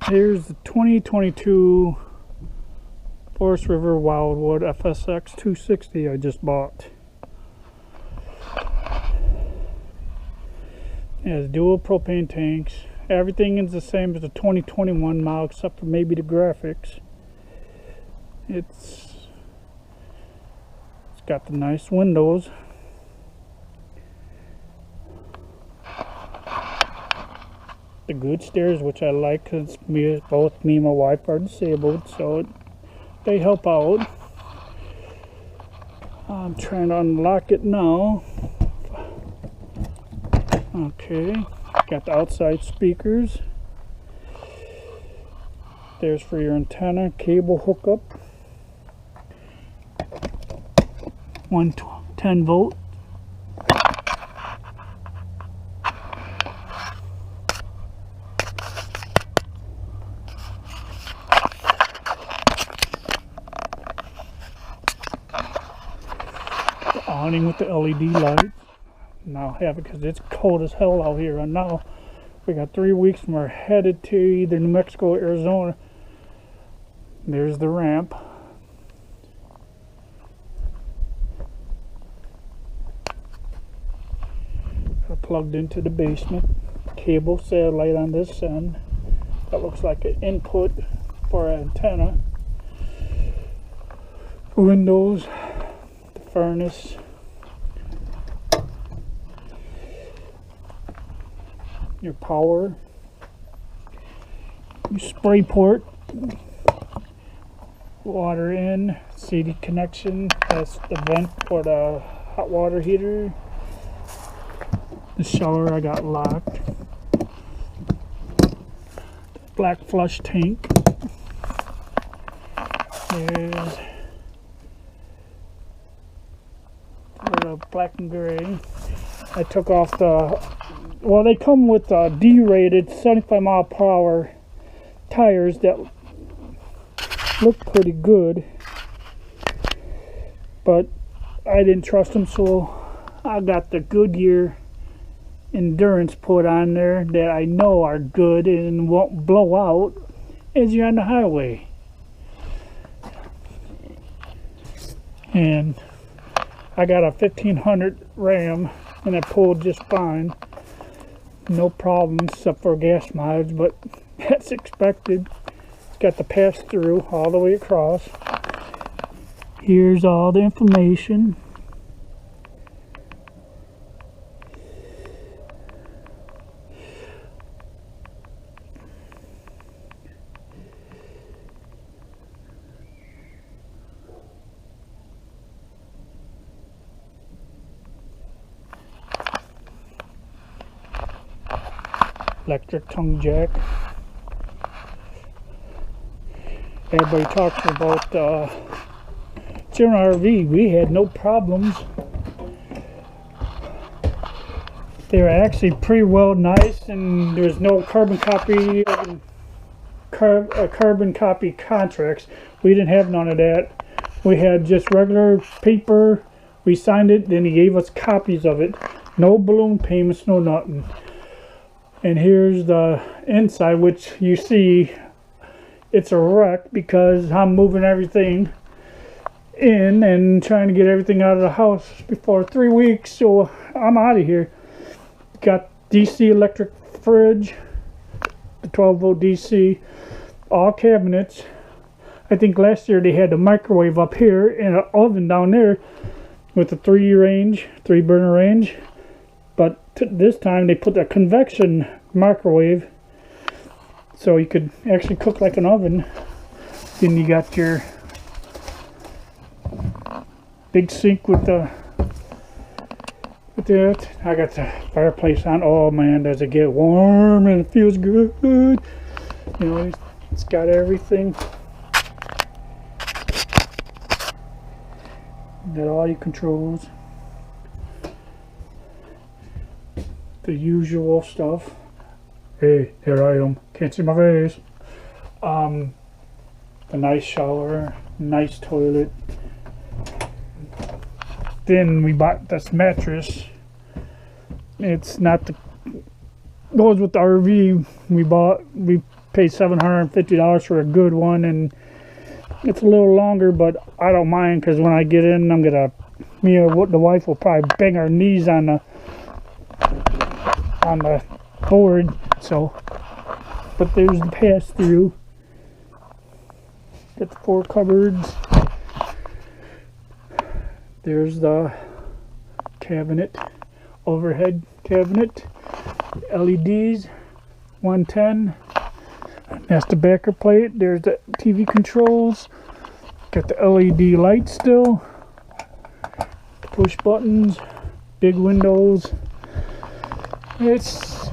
Here's the 2022 Forest River Wildwood FSX 260 I just bought. It has dual propane tanks. Everything is the same as the 2021 model except for maybe the graphics. It's got the nice windows. The good stairs, which I like because both me and my wife are disabled, so they help out. I'm trying to unlock it now. Okay, got the outside speakers. There's for your antenna, cable hookup. 110 volt. Awning with the LED light. Now I have it because it's cold as hell out here, and now we got 3 weeks and we're headed to either New Mexico or Arizona. There's the ramp. Plugged into the basement. Cable satellite on this end. That looks like an input for an antenna. Windows. The furnace. Your power. Your spray port. Water in. CD connection. That's the vent for the hot water heater. The shower I got locked. Black flush tank. There's the black and gray. I took off the, well, they come with D-rated 75 mile per hour tires that look pretty good, but I didn't trust them, so I got the Goodyear Endurance put on there that I know are good and won't blow out as you're on the highway. And I got a 1500 Ram and it pulled just fine, no problems except for gas mileage, but that's expected. It's got the pass through all the way across. Here's all the information. Electric tongue jack. Everybody talks about General RV. We had no problems. They were actually pretty well nice, and there's no carbon copy contracts. We didn't have none of that. We had just regular paper. We signed it, then he gave us copies of it. No balloon payments, no nothing. And here's the inside, which you see it's a wreck because I'm moving everything in and trying to get everything out of the house before 3 weeks, so I'm out of here. Got DC electric fridge, the 12 volt DC, all cabinets. I think last year they had the microwave up here and an oven down there with a 3 burner range. But this time they put a convection microwave so you could actually cook like an oven. Then you got your big sink with that. I got the fireplace on. Oh man, does it get warm and it feels good. You know, it's got everything. Got all your controls. The usual stuff. Hey, here I am. Can't see my face. A nice shower, nice toilet. Then we bought this mattress. It's not the goes with the RV. We paid $750 for a good one, and it's a little longer, but I don't mind, because when I get in, I'm gonna, me or the wife will probably bang our knees on the board. So, but there's the pass through. Got the 4 cupboards. There's the cabinet, overhead cabinet, LEDs, 110. That's the backer plate. There's the TV controls. Got the LED light still. Push buttons, big windows. It's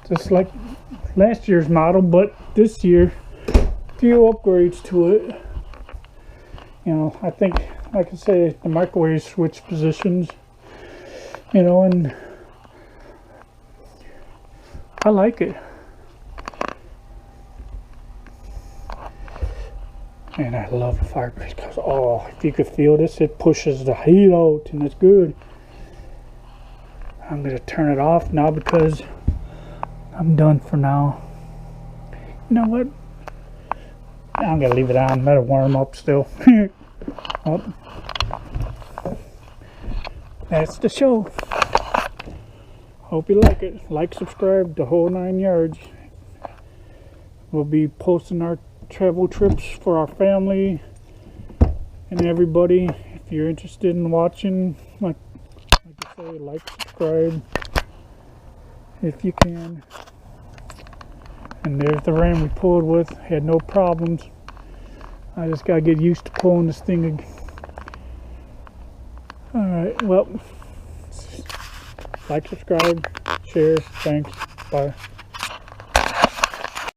just like last year's model, but this year few upgrades to it. You know, I think, like I say, the microwave switch positions, you know, and I like it. And I love the fireplace, because, oh, if you could feel this, it pushes the heat out, and it's good. I'm going to turn it off now because I'm done for now. You know what? I'm going to leave it on. Let it warm up still. Oh. That's the show. Hope you like it. Like, subscribe, the whole 9 yards. We'll be posting our travel trips for our family and everybody. If you're interested in watching, like I say, like, subscribe if you can. And there's the ram we pulled with. Had no problems. I just gotta get used to pulling this thing again. Alright, well, like, subscribe, share, thanks, bye.